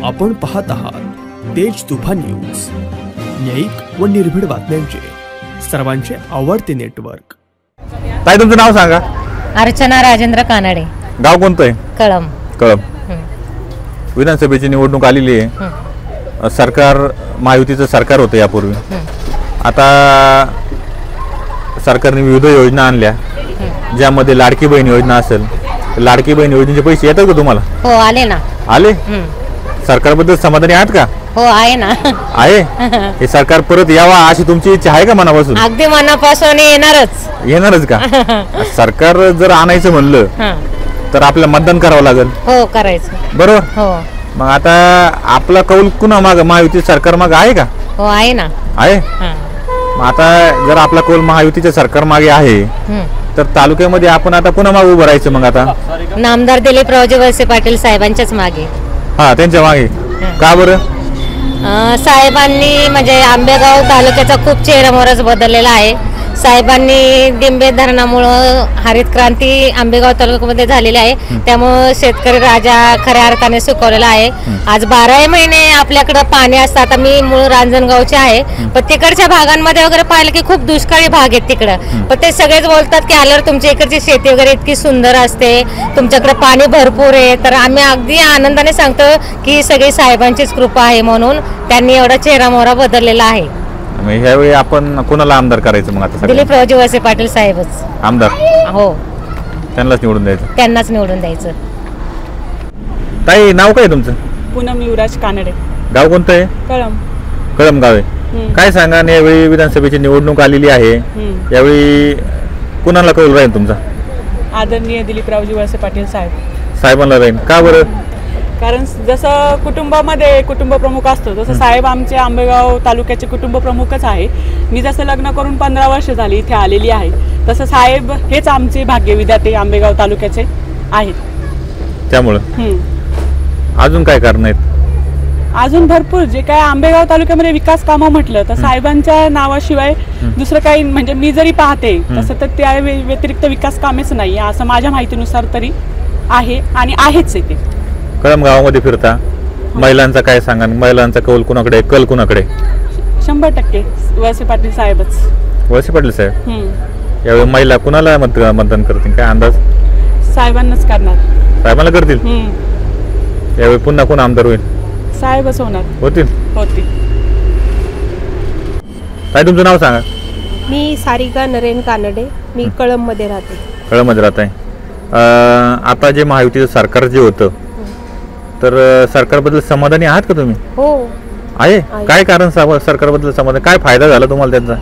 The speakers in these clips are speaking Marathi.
आपण पाहत आहात तेज तुफान न्यूज, न्यायिक व निर्भीड बातम्यांचे सर्वांचे आवडते नेटवर्क। ताई तुमचं नाव सांगा। अर्चना राजेंद्र कानडे। गाव कोणतं आहे? कळम। कळम। विधानसभेची निवडणूक आलेली आहे। सरकार महायुतीचं सरकार होतं यापूर्वी। आता सरकारने विविध योजना आणल्या, ज्यामध्ये लाडकी बहीण योजना असेल, लाडकी बहीण योजनेचे पैसे येतात का तुम्हाला? हो आले ना। आले? सरकारबद्दल समाधानी आहात का? हो आहे ना। आहे? हे सरकार परत यावा अशी तुमची इच्छा आहे का मनापासून? अगदी मनापासून येणारच। येणारच का? सरकार जर आणायचं म्हणलं तर आपल्याला मतदान करावं लागेल। हो करायचं। बरोबर? हो। मग आता आपला कौल कुणा माग, महायुती सरकार माग आहे का? हो आहे ना। आहे? मग आता जर आपला कौल महायुतीच्या सरकार मागे आहे तर तालुक्यामध्ये आपण आता पुन्हा मागे उभं राहायचं? मग आता नामदार दिलीपरावजी वळसे पाटील साहेबांच्याच मागे। हा, त्यांच्या मागे का बरं? साहेबांनी म्हणजे आंबेगाव तालुक्याचा खूप चेहरामोहरच बदललेला आहे। साहेबांनी डिंबे धरणामुळं हरित क्रांती आंबेगाव तालुक्यामध्ये झालेली आहे, त्यामुळे शेतकरी राजा खऱ्या अर्थाने सुकवलेला आहे। आज 12 महिने आपल्याकडे पाणी असतं। आता मी मूळ रांजणगावचे आहे, पण तिकडच्या भागांमध्ये वगैरे पाहिलं की खूप दुष्काळी भाग आहेत तिकडं, पण ते सगळेच बोलतात की आल्यावर तुमच्या इकडची शेती वगैरे इतकी सुंदर असते, तुमच्याकडे पाणी भरपूर आहे। तर आम्ही अगदी आनंदाने सांगतो की सगळी साहेबांचीच कृपा आहे, म्हणून त्यांनी एवढा चेहरामोहरा बदललेला आहे। ह्यावेळी आपण कोणाला आमदार करायचं? मग आता दिलीपरावजी वळसे पाटील साहेबच आमदार? हो, त्यांनाच निवडून द्यायचं। त्यांनाच निवडून द्यायचं। ताई नाव काय तुमचं? पूनम युवराज कानडे। गाव कोणतं आहे? कळम। कळम गाव आहे। काय सांगा, यावेळी विधानसभेची निवडणूक आलेली आहे, यावेळी कुणाला कौल राहील तुमचा? आदरणीय दिलीपरावजी वळसे पाटील साहेबांना राहील का बरं? कारण जसं कुटुंबामध्ये कुटुंब प्रमुख असतो, तसं साहेब आमचे आंबेगाव तालुक्याचे कुटुंब प्रमुखच आहे। मी जसं लग्न करून 15 वर्ष झाली इथे आलेली आहे, तसं साहेब हेच आमचे भाग्यविधाते आंबेगाव तालुक्याचे आहेत। त्यामुळं अजून काय कारण आहेत? अजून भरपूर जे काय आंबेगाव तालुक्यामध्ये विकास कामं म्हटलं तर साहेबांच्या नावाशिवाय दुसरं काही म्हणजे मी जरी पाहते तसं तर त्या व्यतिरिक्त विकास कामेच नाही असं माझ्या माहितीनुसार तरी आहे आणि आहेच ते। कळम गावामध्ये फिरता, महिलांचा काय सांगा? महिलांचा कौल कुणाकडे, कल कुणाकडे? 100% वळसे पाटील साहेबच। वळसे पाटील साहेब। यावेळी महिला कुणाला मतदान करतील काय अंदाज? साहेबांनाच करणार। साहेबांना करतील? यावेळी पुन्हा कोण आमदार होईल? साहेबच होणार। होतील? होतील। काय तुमचं नाव सांगा? मी सारिका नरेन कानडे, मी कळम मध्ये राहते। कळम मध्ये राहत आहे। आता जे महायुतीचं सरकार जे होतं, तर सरकारबद्दल समाधानी आहात का तुम्ही? हो आहे। काय कारण सरकारबद्दल समाधान, काय फायदा झाला तुम्हाला त्यांचा?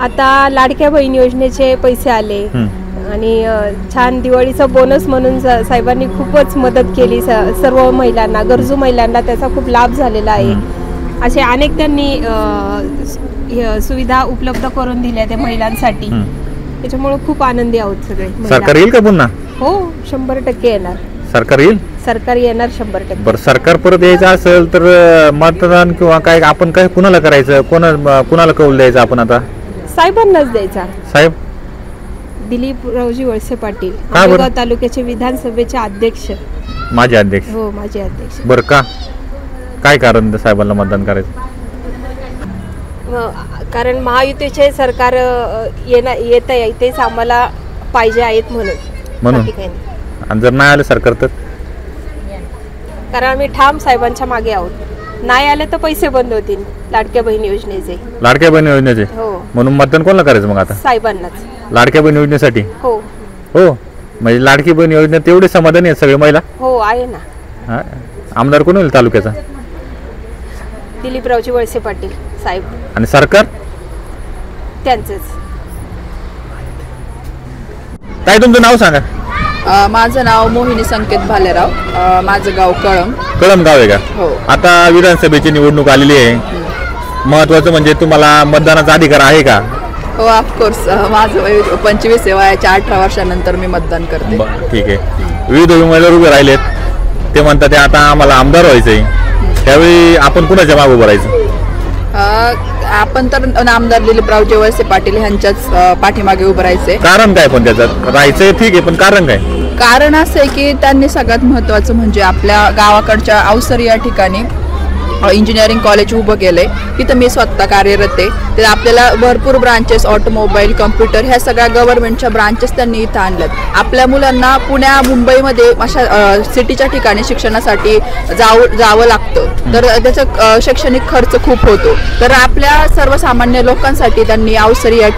आता लाडक्या बहीण योजनेचे पैसे आले आणि छान दिवाळीचा बोनस म्हणून साहेबांनी खूपच मदत केली सर्व महिलांना, गरजू महिलांना त्याचा खूप लाभ झालेला आहे। असे अनेक त्यांनी सुविधा उपलब्ध करून दिल्या त्या महिलांसाठी, त्याच्यामुळे खूप आनंदी आहोत सगळे। सरकार येईल का पुन्हा? हो 100% येणार सरकार येईल। सरकार येणार 100%। बरं, सरकार परत यायचं असेल तर मतदान किंवा काय आपण काय कुणाला करायचं, कुणाला कौल द्यायचं आपण? आता साहेबांनाच द्यायचा। साहेब दिलीपरावजी वळसे पाटील आंबेगाव तालुक्याचे विधानसभेचे अध्यक्ष, माझे अध्यक्ष। हो माझे अध्यक्ष। बरं, का काय कारण साहेबांना मतदान करायचं? कारण महायुतीचे सरकार येत आहे तेच आम्हाला पाहिजे आहेत म्हणून। आणि जर नाही आलं सरकार तर? कारण आम्ही ठाम साहेबांच्या मागे आहोत, नाही आले तर पैसे बंद होतील लाडक्या बहीण योजनेचे। लाडक्या बहीण योजनेचे? हो। म्हणून मतदान कोणाला करायचं मग आता? साहेबांनाच। लाडक्या बहीण योजनेसाठी? हो हो। म्हणजे लाडकी बहीण योजनेत तेवढे समाधानी आहेत सगळे महिला? हो आहे ना। आमदार कोण होईल तालुक्याचा? दिलीपरावजी वळसे पाटील साहेब। आणि सरकार? त्यांचंच। काय तुमचं नाव सांगा? माझं नाव मोहिनी संकेत भालेराव, माझं गाव कळम। कळम गाव आहे का? हो। आता विधानसभेची निवडणूक आलेली आहे, महत्वाचं म्हणजे तुम्हाला मतदानाचा अधिकार आहे का? हो ऑफकोर्स, माझं वय 25 आहे, वयाच्या 18 वर्षानंतर मी मतदान करते। ठीक आहे। विविध उमेदवार उभे राहिलेत, ते म्हणतात ते आता आम्हाला आमदार व्हायचंय, त्यावेळी आपण कुणाच्या मागे उभं राहायचं? आपण तर नामदार दिलीपरावजी वळसे पाटील यांच्याच पाठीमागे उभं राहायचंय। कारण काय पण त्याचं? राहायचंय ठीक आहे, पण कारण काय? कारण असं आहे की त्यांनी सगळ्यात महत्त्वाचं म्हणजे आपल्या गावाकडच्या अवसरी या ठिकाणी इंजिनिअरिंग कॉलेज उभं केलंय. तिथं मी स्वतः कार्यरत आहे. तर आपल्याला भरपूर ब्रांचेस, ऑटोमोबाईल, कम्प्युटर ह्या सगळ्या गव्हर्नमेंटच्या ब्रांचेस त्यांनी इथं आणल्यात. आपल्या मुलांना पुण्या मुंबईमध्ये अशा सिटीच्या ठिकाणी शिक्षणासाठी जावं लागतं, तर त्याचा शैक्षणिक खर्च खूप होतो. तर आपल्या सर्वसामान्य लोकांसाठी त्यांनी अवसरी या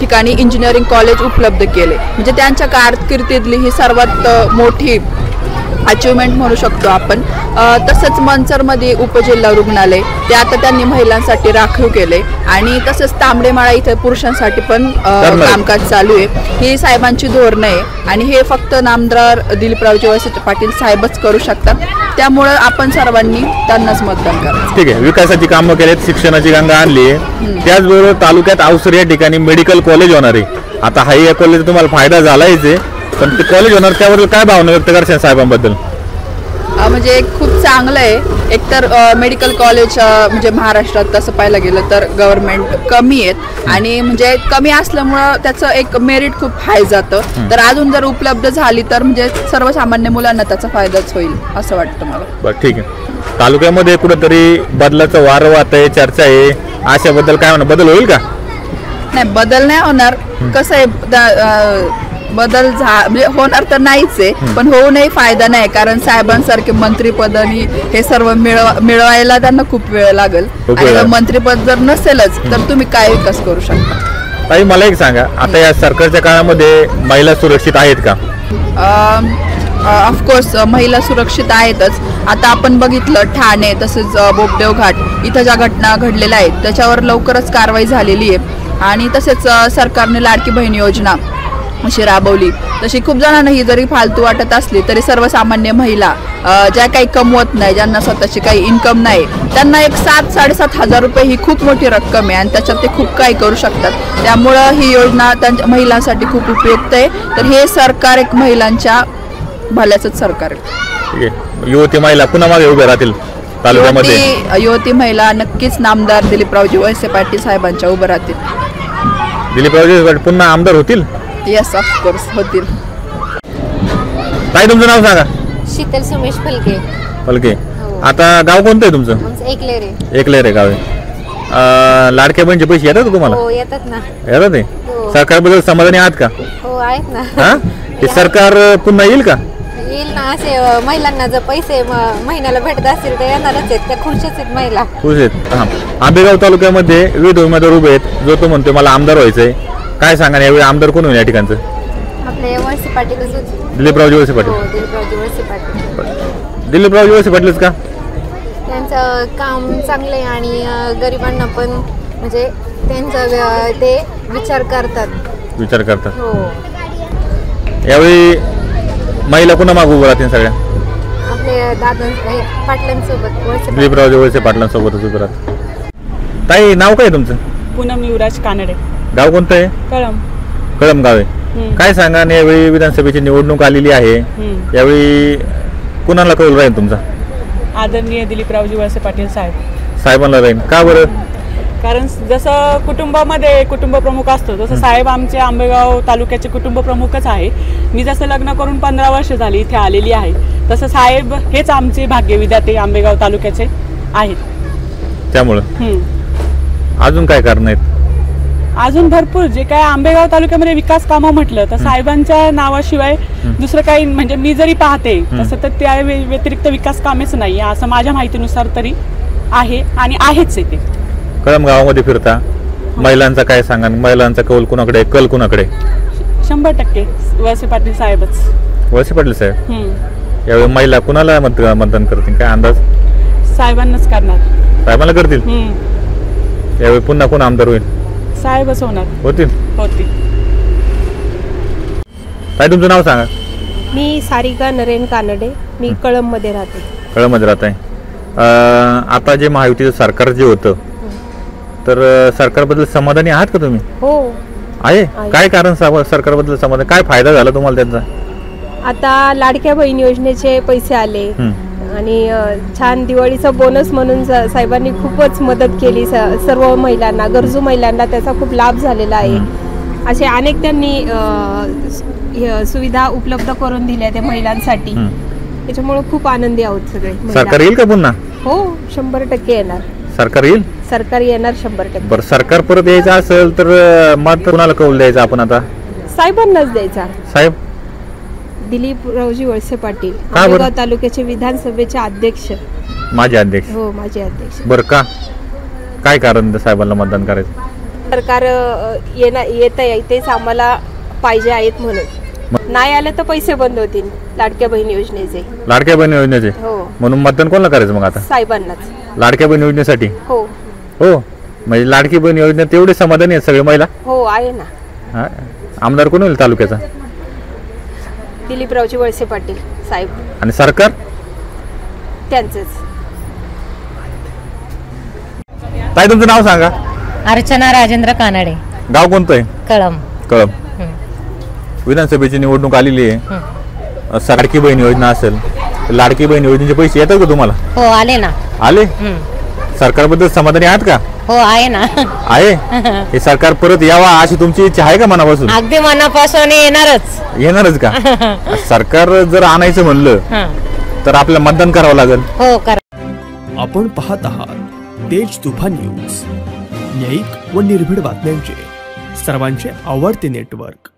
ठिकाणी इंजिनिअरिंग कॉलेज उपलब्ध केले. म्हणजे त्यांच्या कारकिर्दीतली ही सर्वात मोठी अचिव्हमेंट म्हणू शकतो आपण. तसंच मंचरमध्ये उपजिल्हा रुग्णालय ते आता त्यांनी महिलांसाठी राखीव केले आणि तसंच तांबडेमाळा इथे पुरुषांसाठी पण कामकाज चालू आहे. ही साहेबांची धोरणं आहे आणि हे फक्त नामदार दिलीपरावजी वळसे पाटील साहेबच करू शकतात. त्यामुळं आपण सर्वांनी त्यांनाच मतदान करायचं. ठीक आहे, विकासाची कामं केलीत, शिक्षणाची गंगा आणली आहे. त्याचबरोबर तालुक्यात अवसरी या ठिकाणी मेडिकल कॉलेज होणार आहे. आता हाही या कॉलेजचा तुम्हाला फायदा झालाच आहे, पण ते कॉलेज होणार त्याबद्दल काय भावना व्यक्त करशाल साहेबांबद्दल? म्हणजे खूप चांगलं आहे. एकतर मेडिकल कॉलेज म्हणजे महाराष्ट्रात तसं पाहायला गेलं तर गव्हर्नमेंट कमी आहेत आणि म्हणजे कमी असल्यामुळं त्याचं एक मेरिट खूप हाय जातं. तर अजून जर उपलब्ध झाली तर म्हणजे सर्वसामान्य मुलांना त्याचा फायदाच होईल असं वाटतं मला. बरं, ठीक आहे. तालुक्यामध्ये कुठंतरी बदलाचं वारं वाहत आहे, चर्चा आहे, अशाबद्दल काय म्हणा, बदल होईल का? नाही, बदल नाही होणार. कसं आहे, बदल म्हणजे होणार तर नाहीच आहे, पण होऊनही फायदा नाही. कारण साहेबांसारखे मंत्रीपद आणि हे सर्व मिळवायला त्यांना खूप वेळ लागेल आणि मंत्रीपद जर नसेलच तर तुम्ही काय विकास करू शकता? ताई, मला एक सांगा, आता या सरकारच्या काळामध्ये महिला सुरक्षित आहेत का? ऑफकोर्स महिला सुरक्षित आहेतच. आता आपण बघितलं ठाणे तसेच बोपदेव घाट इथं ज्या घटना घडलेल्या आहेत त्याच्यावर लवकरच कारवाई झालेली आहे. आणि तसेच सरकारने लाडकी बहीण योजना अशी राबवली. तशी खूप जणांना ही जरी फालतू वाटत असली तरी सर्वसामान्य महिला ज्या काही कमवत नाही, ज्यांना स्वतःची काही इन्कम नाही, त्यांना एक 7-7.5 हजार रुपये ही खूप मोठी रक्कम आहे आणि त्याच्यात ते खूप काही करू शकतात. त्यामुळं ही योजना त्यांच्या महिलांसाठी खूप उपयुक्त आहे. तर हे सरकार एक महिलांच्या भल्याचंच सरकार आहे. युवती महिला पुन्हा मागे उभे राहतील तालुक्यामध्ये? युवती महिला नक्कीच नामदार दिलीपरावजी वळसे पाटील साहेबांच्या उभे राहतील. दिलीपरावजी पुन्हा आमदार होतील? येस, ऑफकोर्स होतील. ताई, तुमचं नाव सांगा. शीतल सुमेश फलके. फलके. आता गाव कोणतं आहे तुमचं? एकलेरे. एकलेरे गाव आहे. लाडक्या बहिणीचे पैसे येतात का तुम्हाला? हो, येतात ना. येतात ते? सरकारबद्दल समाधानी आहात का? हो, आहेत ना. हा, हे सरकार पुन्हा येईल का? येईल ना. असे महिलांना जर पैसे महिन्याला भेटत असतील तर येणारच आहेत. त्या खुशच आहेत महिला. खुश आहेत. हा, आंबेगाव तालुक्यामध्ये विविध उमेदवार उभे आहेत. जो तो म्हणतो मला आमदार व्हायचंय, काय सांगा यावेळी आमदार कोण होईल या ठिकाणचं? आपले वळसे पाटीलच होते. दिलीपरावजी वळसे पाटील. हो, दिलीपरावजी वळसे पाटील. दिलीपरावजी वळसे पाटीलच का? त्यांचं काम चांगलं आहे आणि गरिबांना पण म्हणजे त्यांचा ते विचार करतात. हो. यावेळी महिला पुन्हा मागू उभं राहतील सगळ्या? आपले पाटलांसोबत, दिलीपरावजी वळसे पाटलांसोबतच उभं राहतात. ताई, नाव काय तुमचं? पूनम युवराज कानडे. गाव कोणतं आहे? कळम गाव आहे. काय सांगा, यावेळी विधानसभेची निवडणूक आलेली आहे, यावेळी कुणाला कौल राहील तुमचा? आदरणीय दिलीपरावजी वळसे पाटील साहेबांना राहील. का बरं? कारण जसं कुटुंबामध्ये कुटुंब प्रमुख असतो तसं साहेब आमचे आंबेगाव तालुक्याचे कुटुंब प्रमुखच आहे. मी जसं लग्न करून 15 वर्ष झाली इथे आलेली आहे, तसं साहेब हेच आमचे भाग्यविधाते आंबेगाव तालुक्याचे आहेत. त्यामुळं अजून काय कारण आहेत? अजून भरपूर जे काय आंबेगाव तालुक्यामध्ये विकास कामं म्हटलं तर साहेबांच्या नावाशिवाय दुसरं काही म्हणजे मी जरी पाहते तसं तर त्या व्यतिरिक्त विकास कामेच नाही असं माझ्या माहितीनुसार तरी आहे आणि आहेच आहे. ते कळम गावामध्ये फिरता, महिलांचा काय सांगा, महिलांचा कौल कुणाकडे, कल कुणाकडे? 100% वळसे पाटील साहेबच. वळसे पाटील साहेब. यावेळी महिला कुणाला मतदान करतील, काय अंदाज? साहेबांनाच करणार. साहेबांना करतील. यावेळी पुन्हा कोण आमदार होईल? साहेबच होतील. काय तुमचं नाव सांगा. मी सारिका नरेन कानडे. मी कळममध्ये राहते. कळममध्ये राहत आहे. आता जे महायुतीचं सरकार जे होतं तर सरकारबद्दल समाधानी आहात का तुम्ही? हो, आहे. काय कारण सरकारबद्दल समाधान, काय फायदा झाला तुम्हाला त्यांचा? आता लाडक्या बहीण योजनेचे पैसे आले आणि छान दिवाळीचा बोनस म्हणून साहेबांनी खूपच मदत केली. सर्व महिलांना, गरजू महिलांना त्याचा खूप लाभ झालेला आहे. असे अनेक त्यांनी सुविधा उपलब्ध करून दिल्या त्या महिलांसाठी. त्याच्यामुळे खूप आनंदी आहोत सगळे महिला. सरकार येईल का पुन्हा? हो 100% येणार सरकार येईल. सरकार येणार 100%. बरं, सरकार परत यायचं असेल तर मत कुणाला कौल द्यायचं आपण आता? साहेबांनाच द्यायचा. साहेब दिलीपरावजी वळसे पाटील, बरं? आंबेगाव तालुक्याचे विधानसभेचे अध्यक्ष. माझे अध्यक्ष. हो माझे अध्यक्ष. बरं, का काय कारण साहेबांना मतदान करायचं? सरकार येत आहे तेच आम्हाला पाहिजे आहेत म्हणून. नाही आलं तर पैसे बंद होतील लाडक्या बहीण योजनेचे. लाडक्या बहीण योजनेचे? हो. म्हणून मतदान कोणाला करायचं मग आता? साहेबांनाच. लाडक्या बहीण योजनेसाठी? हो हो. म्हणजे लाडकी बहीण योजनेत तेवढे समाधानी आहेत सगळे महिला? हो आहे ना. हा. आमदार कोण होईल तालुक्याचा? दिलीपरावजी वळसे पाटील साहेब. आणि सरकार? त्यांचंच. ताई तुमचं नाव सांगा. अर्चना राजेंद्र कानडे, गाव कोणतं आहे? कळम. कळम. विधानसभेची निवडणूक आलेली आहे. लाडकी बहीण योजना असेल, लाडकी बहीण योजनेचे पैसे येतात का तुम्हाला? हो आले ना. आले? सरकारबद्दल समाधानी आहात का? हो आहे ना. आहे. हे सरकार परत यावा अशी तुमची इच्छा आहे का मनापासून? अगदी मनापासून येणारच का? सरकार जर आणायचं म्हणलं तर आपल्याला मतदान करावं लागेल. हो करा. आपण पाहत आहात तेज तुफान न्यूज, न्यायिक व निर्भीड बातम्यांचे सर्वांचे आवडते नेटवर्क.